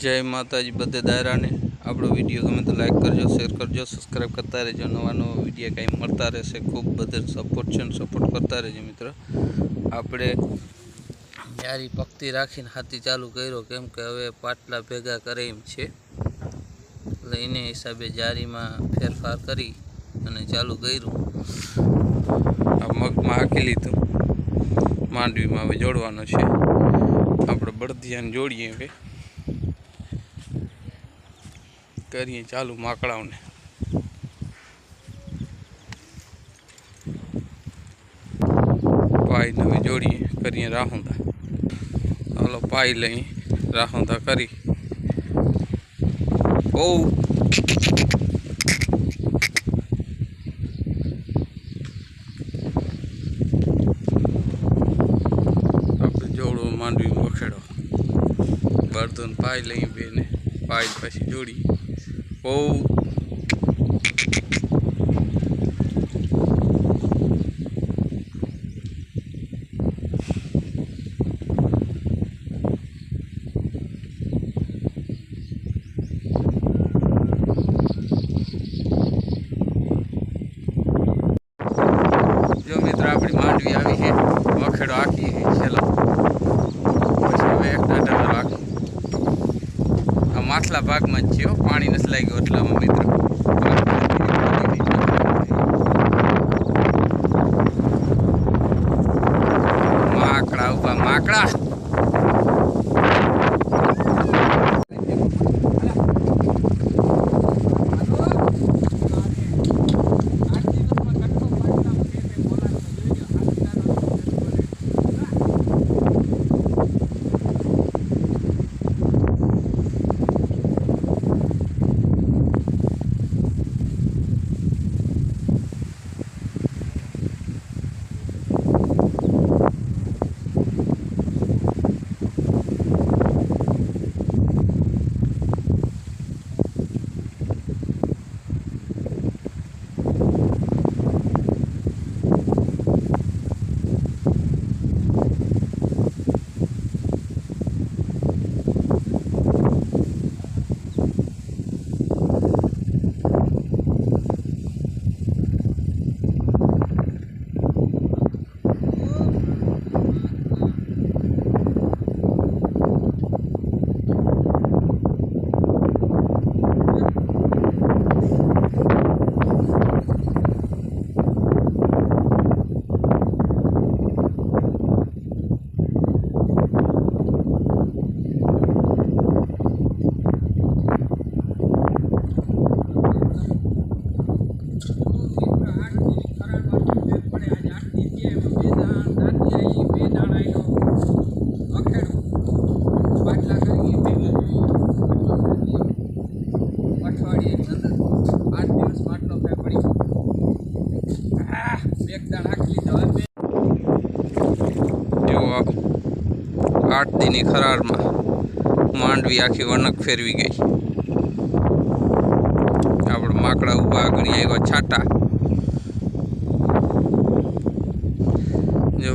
जय माताजी बधे दायरा ने आपणो विडियो गमे तो लाइक करजो, शेर करजो, सब्सक्राइब करता रहो। नवा नवा विडियो कहीं मळता रहेशे। खूब बधे सपोर्ट करता रहो मित्र। आपणे यारी पक्ति राखीने हाथी चालू कर्यो केम के हवे पाटला भेगा करे एम छे એટલે એને હિસાબે જારીમાં ફેરફાર કરી અને ચાલુ કર્યું। આ મગમાં હાકી લીધું, માંડવીમાં હવે જોડવાનો છે। આપણે બળદિયાને જોડીએ હવે કરીએ ચાલુ માકડાઓને। પાઈ હવે જોડીએ કરીએ રાહોંદા। હાલો પાઈ લઈ રાહોંદા કરી। ओ આપણે જોડો માંડવી વખેડો બળદોન પાઈ લઈ બેને પાઈ પછી જોડી। ओ जो मित्र अपनी मांडवी आई है वखेड़ो आखी है छेल्लो पछी हवे एक डाटा राखी आ माथला भाग में छे पानी नथी लाग्यो એટલામાં मित्र माकड़ा उभा माकड़ा आठ दिन खरार में मांडवी आखी वनक फेरवी गई। आपणे माकड़ा उभा आगळ आव्या छाटा जो